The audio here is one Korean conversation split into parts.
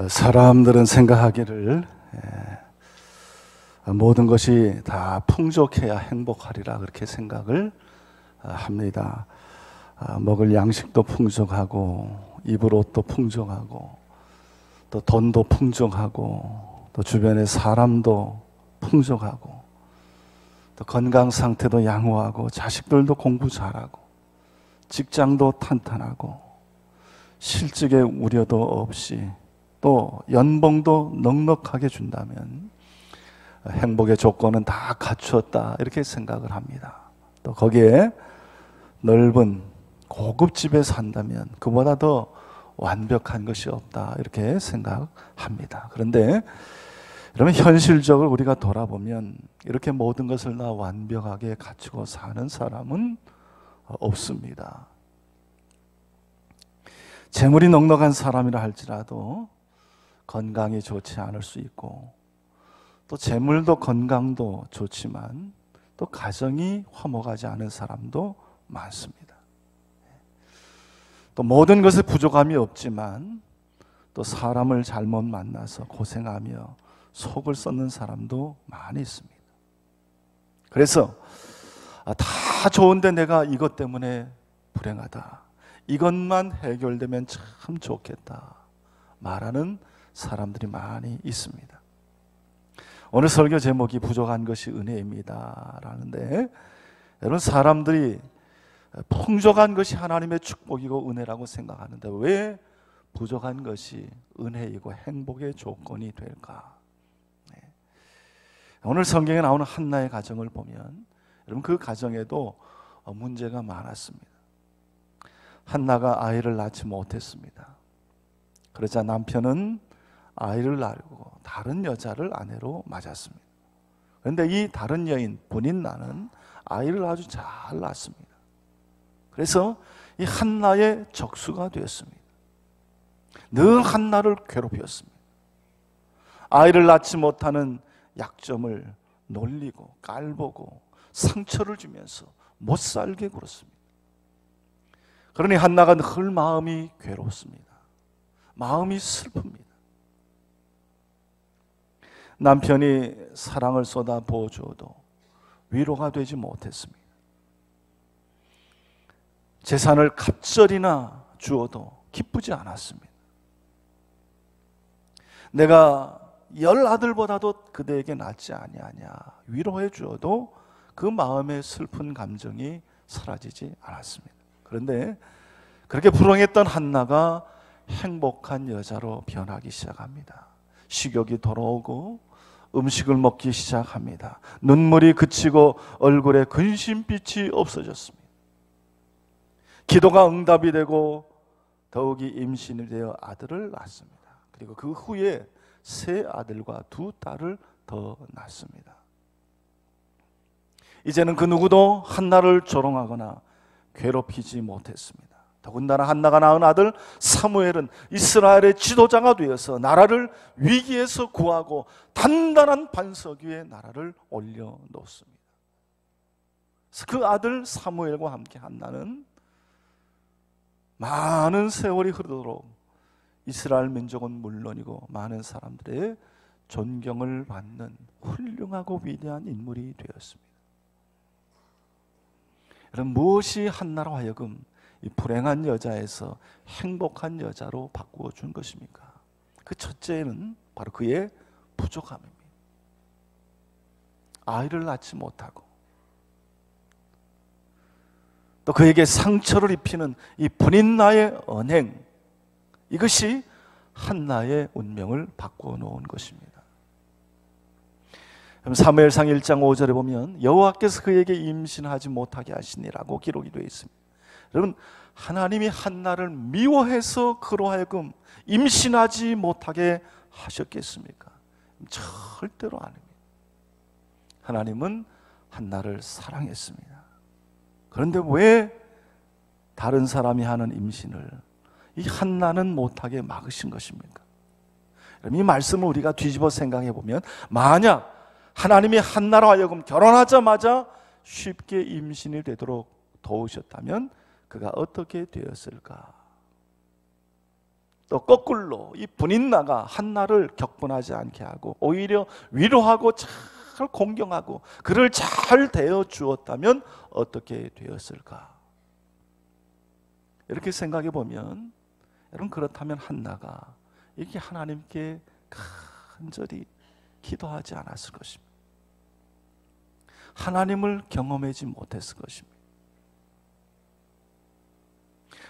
사람들은 생각하기를 모든 것이 다 풍족해야 행복하리라 그렇게 생각을 합니다. 먹을 양식도 풍족하고 입을 옷도 풍족하고 또 돈도 풍족하고 또 주변의 사람도 풍족하고 또 건강 상태도 양호하고 자식들도 공부 잘하고 직장도 탄탄하고 실직의 우려도 없이 또 연봉도 넉넉하게 준다면 행복의 조건은 다 갖추었다 이렇게 생각을 합니다. 또 거기에 넓은 고급 집에 산다면 그보다 더 완벽한 것이 없다 이렇게 생각합니다. 그런데 여러분, 현실적으로 우리가 돌아보면 이렇게 모든 것을 다 완벽하게 갖추고 사는 사람은 없습니다. 재물이 넉넉한 사람이라 할지라도 건강이 좋지 않을 수 있고 또 재물도 건강도 좋지만 또 가정이 화목하지 않은 사람도 많습니다. 또 모든 것에 부족함이 없지만 또 사람을 잘못 만나서 고생하며 속을 썩는 사람도 많이 있습니다. 그래서 다 좋은데 내가 이것 때문에 불행하다, 이것만 해결되면 참 좋겠다 말하는 사람들이 많이 있습니다. 오늘 설교 제목이 부족한 것이 은혜입니다 라는데, 여러분, 사람들이 풍족한 것이 하나님의 축복이고 은혜라고 생각하는데 왜 부족한 것이 은혜이고 행복의 조건이 될까? 오늘 성경에 나오는 한나의 가정을 보면 여러분, 그 가정에도 문제가 많았습니다. 한나가 아이를 낳지 못했습니다. 그러자 남편은 아이를 낳고 다른 여자를 아내로 맞았습니다. 그런데 이 다른 여인 분인나는 아이를 아주 잘 낳았습니다. 그래서 이 한나의 적수가 되었습니다. 늘 한나를 괴롭혔습니다. 아이를 낳지 못하는 약점을 놀리고 깔보고 상처를 주면서 못 살게 굴었습니다. 그러니 한나가 늘 마음이 괴롭습니다. 마음이 슬픕니다. 남편이 사랑을 쏟아 부어주어도 위로가 되지 못했습니다. 재산을 갑절이나 주어도 기쁘지 않았습니다. 내가 10아들보다도 그대에게 낫지 아니하냐 위로해 주어도 그 마음의 슬픈 감정이 사라지지 않았습니다. 그런데 그렇게 불행했던 한나가 행복한 여자로 변하기 시작합니다. 식욕이 돌아오고 음식을 먹기 시작합니다. 눈물이 그치고 얼굴에 근심빛이 없어졌습니다. 기도가 응답이 되고 더욱이 임신이 되어 아들을 낳습니다. 그리고 그 후에 3아들과 2딸을 더 낳습니다. 이제는 그 누구도 한나를 조롱하거나 괴롭히지 못했습니다. 더군다나 한나가 낳은 아들 사무엘은 이스라엘의 지도자가 되어서 나라를 위기에서 구하고 단단한 반석 위에 나라를 올려놓습니다. 그 아들 사무엘과 함께 한나는 많은 세월이 흐르도록 이스라엘 민족은 물론이고 많은 사람들의 존경을 받는 훌륭하고 위대한 인물이 되었습니다. 여러분, 무엇이 한나로 하여금 이 불행한 여자에서 행복한 여자로 바꾸어 준 것입니까? 그 첫째는 바로 그의 부족함입니다. 아이를 낳지 못하고 또 그에게 상처를 입히는 이 분인나의 언행, 이것이 한나의 운명을 바꾸어 놓은 것입니다. 사무엘상 1장 5절에 보면 여호와께서 그에게 임신하지 못하게 하시니라고 기록이 되어 있습니다. 여러분, 하나님이 한나를 미워해서 그로 하여금 임신하지 못하게 하셨겠습니까? 절대로 아닙니다. 하나님은 한나를 사랑했습니다. 그런데 왜 다른 사람이 하는 임신을 이 한나는 못하게 막으신 것입니까? 이 말씀을 우리가 뒤집어 생각해 보면, 만약 하나님이 한나로 하여금 결혼하자마자 쉽게 임신이 되도록 도우셨다면 그가 어떻게 되었을까? 또 거꾸로 이 분인나가 한나를 격분하지 않게 하고 오히려 위로하고 잘 공경하고 그를 잘 대해 주었다면 어떻게 되었을까? 이렇게 생각해 보면 여러분, 그렇다면 한나가 이렇게 하나님께 간절히 기도하지 않았을 것입니다. 하나님을 경험하지 못했을 것입니다.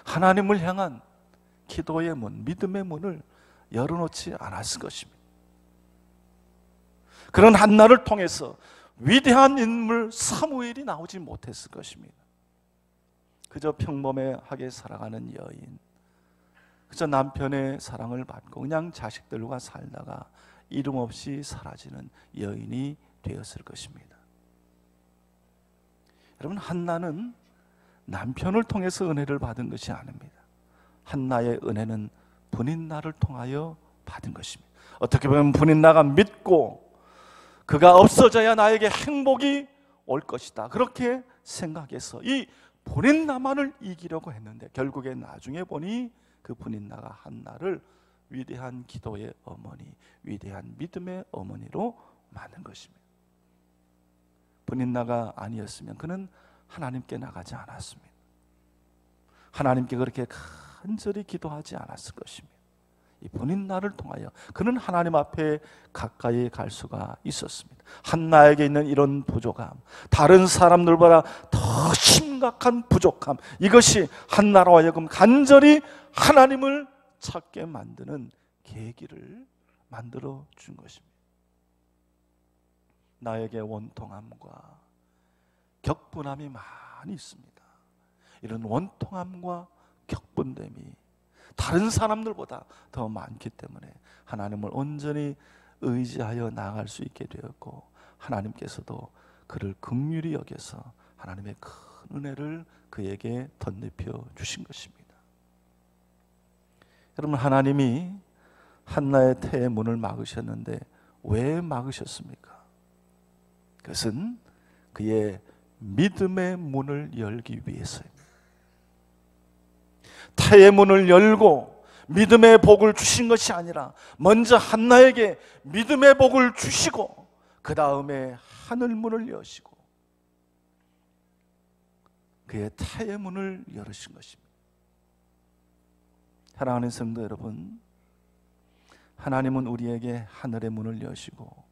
하나님을 향한 기도의 문, 믿음의 문을 열어놓지 않았을 것입니다. 그런 한나를 통해서 위대한 인물 사무엘이 나오지 못했을 것입니다. 그저 평범하게 살아가는 여인, 그저 남편의 사랑을 받고 그냥 자식들과 살다가 이름 없이 사라지는 여인이 되었을 것입니다. 여러분, 한나는 남편을 통해서 은혜를 받은 것이 아닙니다. 한나의 은혜는 분인나를 통하여 받은 것입니다. 어떻게 보면 분인나가 믿고 그가 없어져야 나에게 행복이 올 것이다, 그렇게 생각해서 이 분인나만을 이기려고 했는데 결국에 나중에 보니 그 분인나가 한나를 위대한 기도의 어머니, 위대한 믿음의 어머니로 만든 것입니다. 분인나가 아니었으면 그는 하나님께 나가지 않았습니다. 하나님께 그렇게 간절히 기도하지 않았을 것입니다. 이 분인나를 통하여 그는 하나님 앞에 가까이 갈 수가 있었습니다. 한나에게 있는 이런 부족함, 다른 사람들보다 더 심각한 부족함, 이것이 한나로 하여금 간절히 하나님을 찾게 만드는 계기를 만들어 준 것입니다. 나에게 원통함과 격분함이 많이 있습니다. 이런 원통함과 격분됨이 다른 사람들보다 더 많기 때문에 하나님을 온전히 의지하여 나아갈 수 있게 되었고, 하나님께서도 그를 긍휼히 여겨서 하나님의 큰 은혜를 그에게 덧입혀 주신 것입니다. 여러분, 하나님이 한나의 태의 문을 막으셨는데 왜 막으셨습니까? 그것은 그의 믿음의 문을 열기 위해서입니다. 태의 문을 열고 믿음의 복을 주신 것이 아니라 먼저 한나에게 믿음의 복을 주시고 그 다음에 하늘 문을 여시고 그의 태의 문을 열으신 것입니다. 사랑하는 성도 여러분, 하나님은 우리에게 하늘의 문을 여시고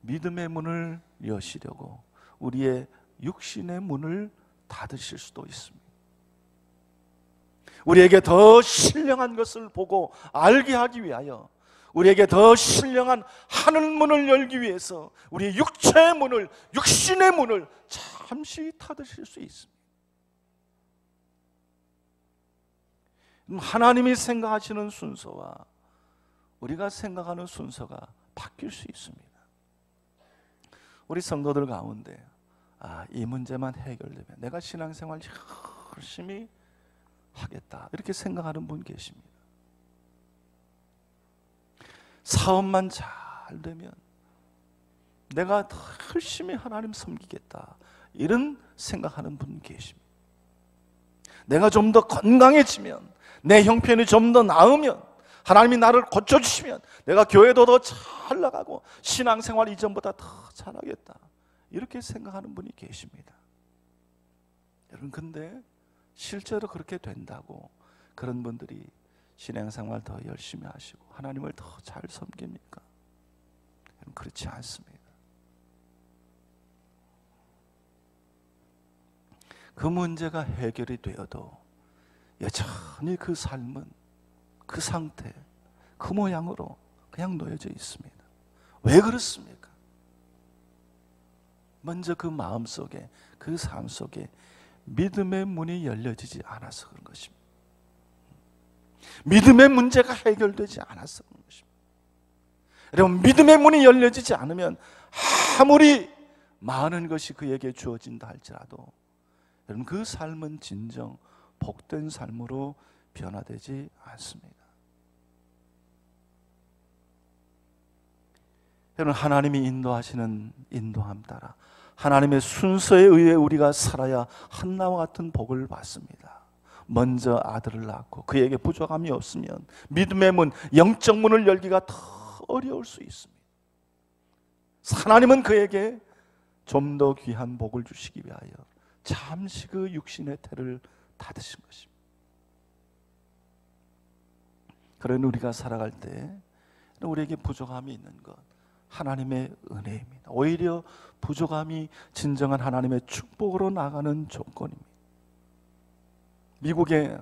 믿음의 문을 여시려고 우리의 육신의 문을 닫으실 수도 있습니다. 우리에게 더 신령한 것을 보고 알게 하기 위하여, 우리에게 더 신령한 하늘 문을 열기 위해서 우리의 육체의 문을, 육신의 문을 잠시 닫으실 수 있습니다. 하나님이 생각하시는 순서와 우리가 생각하는 순서가 바뀔 수 있습니다. 우리 성도들 가운데 이 문제만 해결되면 내가 신앙생활 열심히 하겠다, 이렇게 생각하는 분 계십니다. 사업만 잘 되면 내가 더 열심히 하나님 섬기겠다, 이런 생각하는 분 계십니다. 내가 좀 더 건강해지면, 내 형편이 좀 더 나으면, 하나님이 나를 고쳐주시면 내가 교회도 더 잘 나가고 신앙생활 이전보다 더 잘하겠다, 이렇게 생각하는 분이 계십니다. 여러분, 근데 실제로 그렇게 된다고 그런 분들이 신앙생활 더 열심히 하시고 하나님을 더 잘 섬깁니까? 그렇지 않습니다. 그 문제가 해결이 되어도 여전히 그 삶은 그 상태, 그 모양으로 그냥 놓여져 있습니다. 왜 그렇습니까? 먼저 그 마음 속에, 그 삶 속에 믿음의 문이 열려지지 않아서 그런 것입니다. 믿음의 문제가 해결되지 않아서 그런 것입니다. 여러분, 믿음의 문이 열려지지 않으면 아무리 많은 것이 그에게 주어진다 할지라도 여러분, 그 삶은 진정 복된 삶으로 변화되지 않습니다. 여러분, 하나님이 인도하시는 인도함 따라 하나님의 순서에 의해 우리가 살아야 한나와 같은 복을 받습니다. 먼저 아들을 낳고 그에게 부족함이 없으면 믿음의 문, 영적 문을 열기가 더 어려울 수 있습니다. 하나님은 그에게 좀 더 귀한 복을 주시기 위하여 잠시 그 육신의 태를 닫으신 것입니다. 그런 우리가 살아갈 때 우리에게 부족함이 있는 것, 하나님의 은혜입니다. 오히려 부족함이 진정한 하나님의 축복으로 나가는 조건입니다. 미국의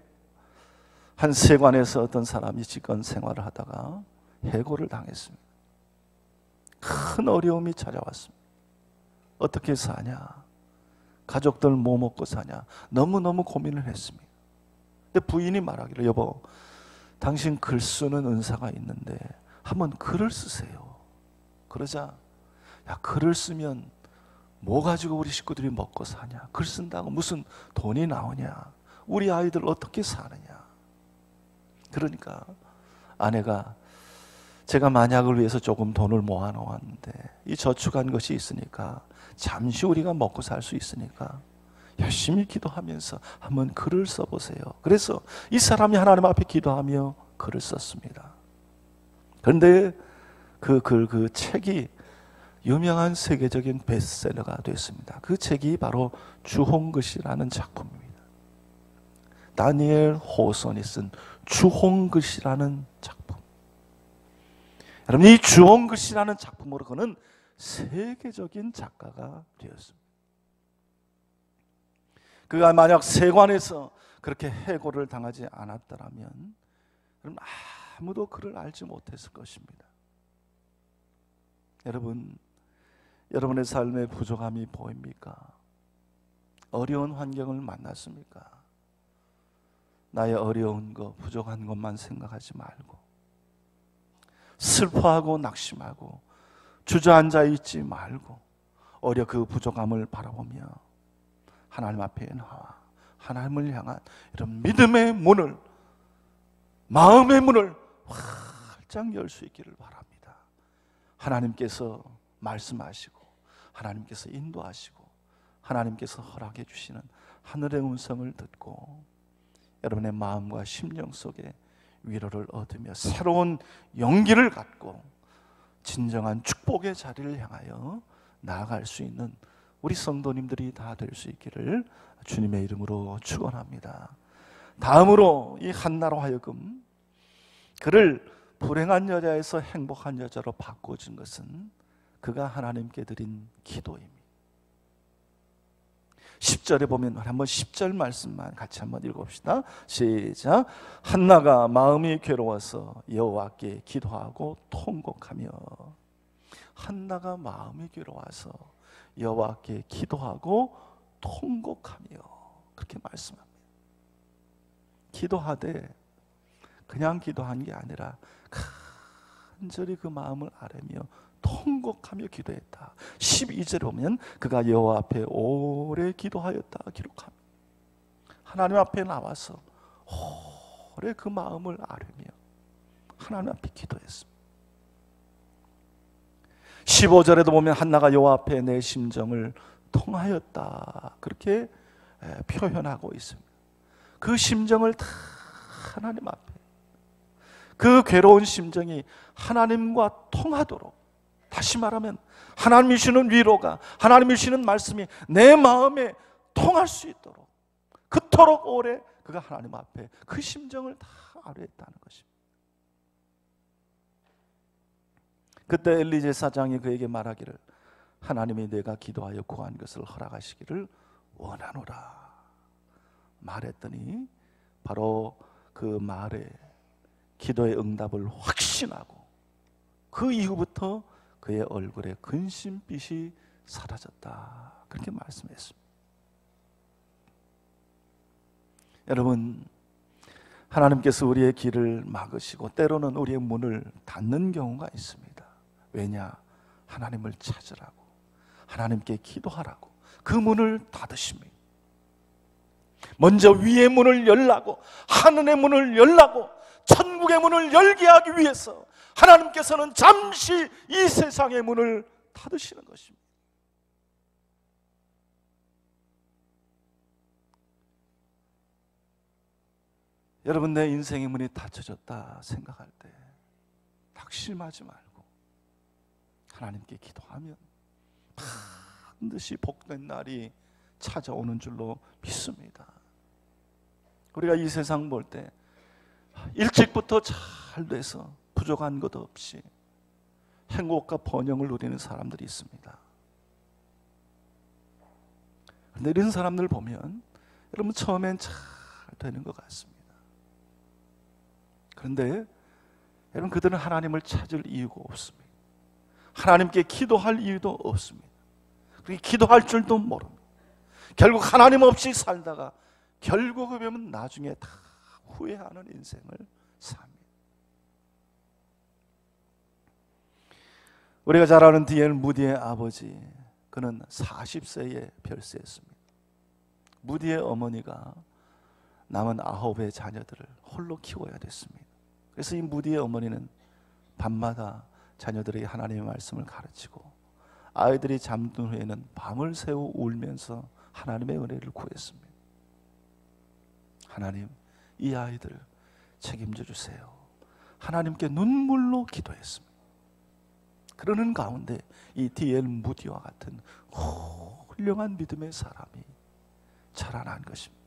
한 세관에서 어떤 사람이 집권 생활을 하다가 해고를 당했습니다. 큰 어려움이 찾아왔습니다. 어떻게 사냐? 가족들 뭐 먹고 사냐? 너무너무 고민을 했습니다. 근데 부인이 말하기를, 여보, 당신 글 쓰는 은사가 있는데 한번 글을 쓰세요. 그러자, 야, 글을 쓰면 뭐 가지고 우리 식구들이 먹고 사냐? 글 쓴다고 무슨 돈이 나오냐? 우리 아이들 어떻게 사느냐? 그러니까 아내가, 제가 만약을 위해서 조금 돈을 모아 놓았는데 이 저축한 것이 있으니까 잠시 우리가 먹고 살 수 있으니까 열심히 기도하면서 한번 글을 써보세요. 그래서 이 사람이 하나님 앞에 기도하며 글을 썼습니다. 그런데 그 책이 유명한 세계적인 베스트셀러가 됐습니다. 그 책이 바로 주홍글씨라는 작품입니다. 다니엘 호손이 쓴 주홍글씨라는 작품. 여러분, 이 주홍글씨라는 작품으로 그는 세계적인 작가가 되었습니다. 그가 만약 세관에서 그렇게 해고를 당하지 않았더라면 그럼 아무도 그를 알지 못했을 것입니다. 여러분, 여러분의 삶에 부족함이 보입니까? 어려운 환경을 만났습니까? 나의 어려운 것, 부족한 것만 생각하지 말고 슬퍼하고 낙심하고 주저앉아 있지 말고 오히려 그 부족함을 바라보며 하나님 앞에 나와 하나님을 향한 이런 믿음의 문을, 마음의 문을 활짝 열 수 있기를 바랍니다. 하나님께서 말씀하시고 하나님께서 인도하시고 하나님께서 허락해 주시는 하늘의 음성을 듣고 여러분의 마음과 심령 속에 위로를 얻으며 새로운 용기를 갖고 진정한 축복의 자리를 향하여 나아갈 수 있는 우리 성도님들이 다 될 수 있기를 주님의 이름으로 축원합니다. 다음으로 이 한나로 하여금 그를 불행한 여자에서 행복한 여자로 바꿔준 것은 그가 하나님께 드린 기도입니다. 10절에 보면 한번 10절 말씀만 같이 한번 읽어봅시다. 시작. 한나가 마음이 괴로워서 여호와께 기도하고 통곡하며. 한나가 마음이 괴로워서 여호와께 기도하고 통곡하며, 그렇게 말씀합니다. 기도하되 그냥 기도한 게 아니라 간절히 그 마음을 아뢰며 통곡하며 기도했다. 12절에 보면 그가 여호와 앞에 오래 기도하였다 기록합니다. 하나님 앞에 나와서 오래 그 마음을 아뢰며 하나님 앞에 기도했습니다. 15절에도 보면 한나가 여호와 앞에 내 심정을 통하였다, 그렇게 표현하고 있습니다. 그 심정을 다 하나님 앞에, 그 괴로운 심정이 하나님과 통하도록, 다시 말하면 하나님이 주시는 위로가, 하나님이 주시는 말씀이 내 마음에 통할 수 있도록 그토록 오래 그가 하나님 앞에 그 심정을 다 아뢰었다는 것입니다. 그때 엘리제 사장이 그에게 말하기를, 하나님이 내가 기도하여 구한 것을 허락하시기를 원하노라 말했더니 바로 그 말에 기도의 응답을 확신하고 그 이후부터 그의 얼굴에 근심빛이 사라졌다, 그렇게 말씀했습니다. 여러분, 하나님께서 우리의 길을 막으시고 때로는 우리의 문을 닫는 경우가 있습니다. 왜냐? 하나님을 찾으라고, 하나님께 기도하라고 그 문을 닫으십니다. 먼저 위의 문을 열라고, 하늘의 문을 열라고, 천국의 문을 열게 하기 위해서 하나님께서는 잠시 이 세상의 문을 닫으시는 것입니다. 여러분, 내 인생의 문이 닫혀졌다 생각할 때 낙심하지 말고 하나님께 기도하면 반드시 복된 날이 찾아오는 줄로 믿습니다. 우리가 이 세상 볼 때 일찍부터 잘 돼서 부족한 것 없이 행복과 번영을 누리는 사람들이 있습니다. 그런데 이런 사람들 보면 여러분 처음엔 잘 되는 것 같습니다. 그런데 여러분, 그들은 하나님을 찾을 이유가 없습니다. 하나님께 기도할 이유도 없습니다. 그리고 기도할 줄도 모릅니다. 결국 하나님 없이 살다가 결국에 보면 나중에 다 후회하는 인생을 삽니다. 우리가 잘 아는 D.L. 무디의 아버지, 그는 40세에 별세했습니다. 무디의 어머니가 남은 9의 자녀들을 홀로 키워야 됐습니다. 그래서 이 무디의 어머니는 밤마다 자녀들에게 하나님의 말씀을 가르치고 아이들이 잠든 후에는 밤을 새워 울면서 하나님의 은혜를 구했습니다. 하나님, 이 아이들 책임져 주세요. 하나님께 눈물로 기도했습니다. 그러는 가운데 이 D.L. 무디와 같은 훌륭한 믿음의 사람이 자라난 것입니다.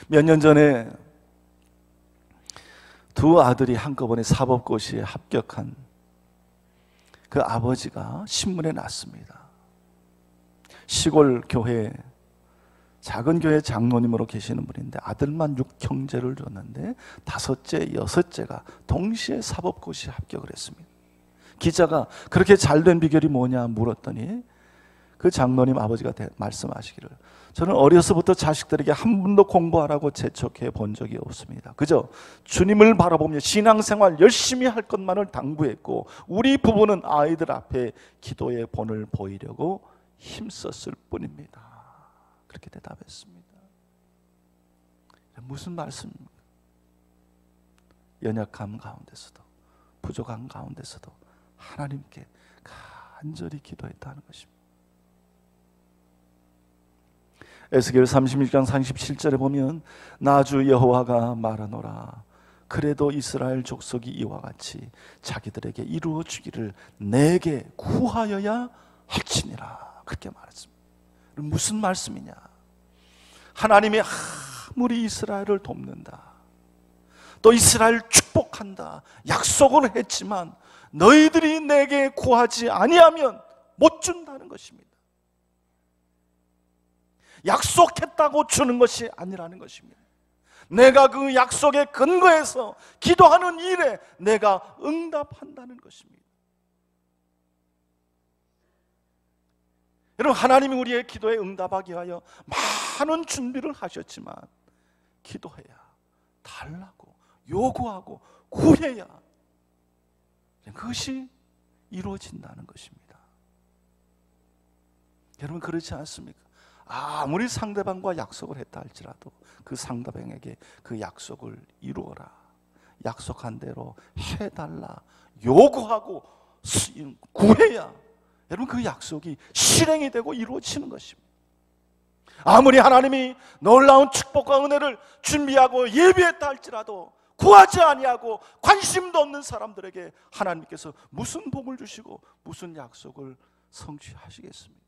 몇 년 전에 두 아들이 한꺼번에 사법고시에 합격한 그 아버지가 신문에 났습니다. 시골 교회, 작은 교회 장로님으로 계시는 분인데 아들만 6형제를 줬는데 5째, 6째가 동시에 사법고시에 합격을 했습니다. 기자가 그렇게 잘된 비결이 뭐냐 물었더니 그 장로님 아버지가 말씀하시기를, 저는 어려서부터 자식들에게 한 번도 공부하라고 재촉해 본 적이 없습니다. 그저 주님을 바라보며 신앙생활 열심히 할 것만을 당부했고 우리 부부는 아이들 앞에 기도의 본을 보이려고 힘썼을 뿐입니다. 그렇게 대답했습니다. 무슨 말씀입니까? 연약함 가운데서도 부족한 가운데서도 하나님께 간절히 기도했다는 것입니다. 에스겔 36장 37절에 보면 나 주 여호와가 말하노라, 그래도 이스라엘 족속이 이와 같이 자기들에게 이루어 주기를 내게 구하여야 할지니라, 그렇게 말했습니다. 무슨 말씀이냐? 하나님이 아무리 이스라엘을 돕는다, 또 이스라엘 축복한다 약속을 했지만 너희들이 내게 구하지 아니하면 못 준다는 것입니다. 약속했다고 주는 것이 아니라는 것입니다. 내가 그 약속에 근거해서 기도하는 일에 내가 응답한다는 것입니다. 여러분, 하나님이 우리의 기도에 응답하기 위하여 많은 준비를 하셨지만 기도해야, 달라고, 요구하고, 구해야 그것이 이루어진다는 것입니다. 여러분, 그렇지 않습니까? 아무리 상대방과 약속을 했다 할지라도 그 상대방에게 그 약속을 이루어라, 약속한 대로 해달라, 요구하고 구해야 여러분 그 약속이 실행이 되고 이루어지는 것입니다. 아무리 하나님이 놀라운 축복과 은혜를 준비하고 예비했다 할지라도 구하지 아니하고 관심도 없는 사람들에게 하나님께서 무슨 복을 주시고 무슨 약속을 성취하시겠습니까?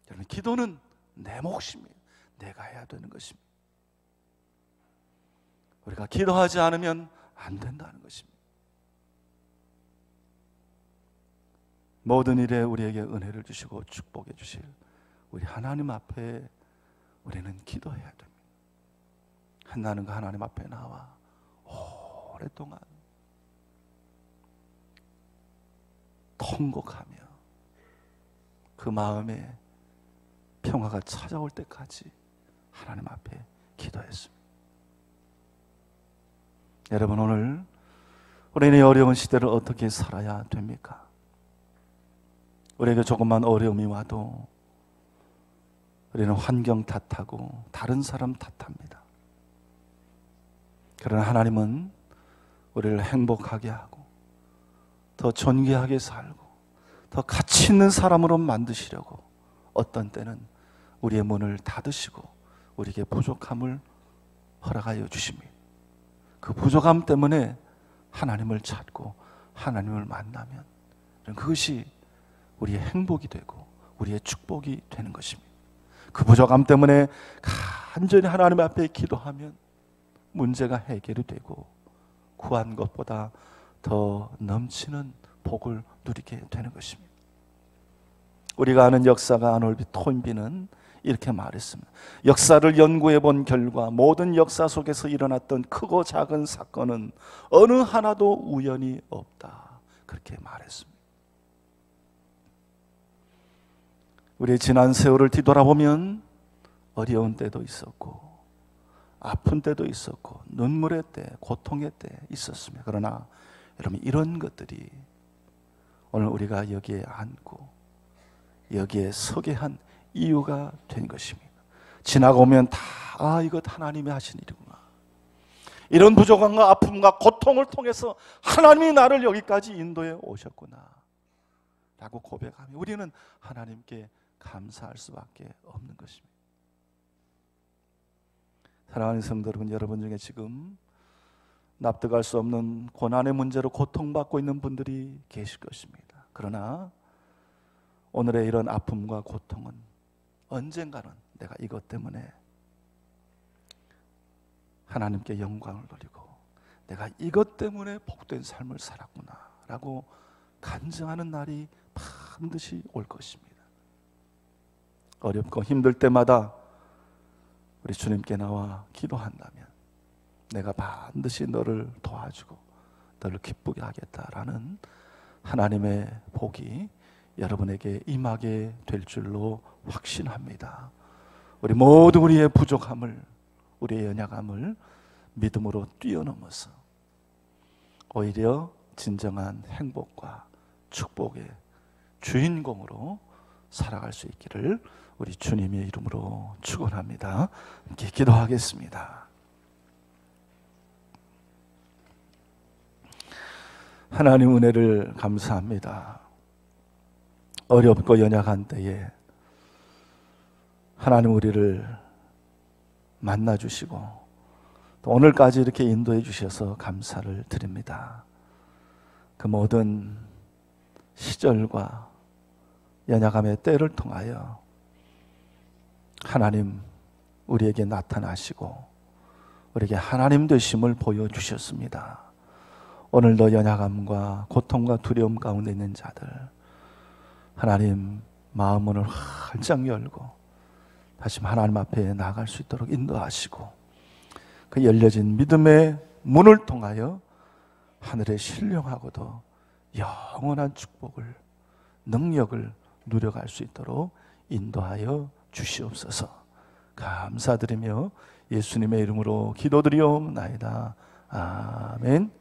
여러분, 기도는 내 몫입니다. 내가 해야 되는 것입니다. 우리가 기도하지 않으면 안 된다는 것입니다. 모든 일에 우리에게 은혜를 주시고 축복해 주실 우리 하나님 앞에 우리는 기도해야 됩니다. 나는 그 하나님 앞에 나와 오랫동안 통곡하며 그 마음에 평화가 찾아올 때까지 하나님 앞에 기도했습니다. 여러분, 오늘 우리는 어려운 시대를 어떻게 살아야 됩니까? 우리에게 조금만 어려움이 와도 우리는 환경 탓하고 다른 사람 탓합니다. 그러나 하나님은 우리를 행복하게 하고 더 존귀하게 살고 더 가치 있는 사람으로 만드시려고 어떤 때는 우리의 문을 닫으시고 우리에게 부족함을 허락하여 주십니다. 그 부족함 때문에 하나님을 찾고 하나님을 만나면 그것이 우리의 행복이 되고 우리의 축복이 되는 것입니다. 그 부족함 때문에 간절히 하나님 앞에 기도하면 문제가 해결이 되고 구한 것보다 더 넘치는 복을 누리게 되는 것입니다. 우리가 아는 역사가 아놀비 토인비는 이렇게 말했습니다. 역사를 연구해 본 결과 모든 역사 속에서 일어났던 크고 작은 사건은 어느 하나도 우연이 없다. 그렇게 말했습니다. 우리의 지난 세월을 뒤돌아보면 어려운 때도 있었고 아픈 때도 있었고 눈물의 때, 고통의 때 있었습니다. 그러나 여러분, 이런 것들이 오늘 우리가 여기에 앉고 여기에 서게 한 이유가 된 것입니다. 지나고 오면 다 이것 하나님이 하신 일이구나. 이런 부족함과 아픔과 고통을 통해서 하나님이 나를 여기까지 인도해 오셨구나 라고 고백하며 우리는 하나님께 감사할 수밖에 없는 것입니다. 사랑하는 성도 여러분, 여러분 중에 지금 납득할 수 없는 고난의 문제로 고통받고 있는 분들이 계실 것입니다. 그러나 오늘의 이런 아픔과 고통은 언젠가는 내가 이것 때문에 하나님께 영광을 돌리고 내가 이것 때문에 복된 삶을 살았구나 라고 간증하는 날이 반드시 올 것입니다. 어렵고 힘들 때마다 우리 주님께 나와 기도한다면 내가 반드시 너를 도와주고 너를 기쁘게 하겠다라는 하나님의 복이 여러분에게 임하게 될 줄로 확신합니다. 우리 모두 우리의 부족함을, 우리의 연약함을 믿음으로 뛰어넘어서 오히려 진정한 행복과 축복의 주인공으로 살아갈 수 있기를 우리 주님의 이름으로 축원합니다. 함께 기도하겠습니다. 하나님 은혜를 감사합니다. 어렵고 연약한 때에 하나님 우리를 만나주시고 또 오늘까지 이렇게 인도해 주셔서 감사를 드립니다. 그 모든 시절과 연약함의 때를 통하여 하나님 우리에게 나타나시고 우리에게 하나님 되심을 보여주셨습니다. 오늘도 연약함과 고통과 두려움 가운데 있는 자들 하나님 마음 문을 활짝 열고 다시 하나님 앞에 나아갈 수 있도록 인도하시고 그 열려진 믿음의 문을 통하여 하늘의 신령하고도 영원한 축복을 능력을 누려갈 수 있도록 인도하여 주시옵소서. 감사드리며 예수님의 이름으로 기도드리옵나이다. 아멘.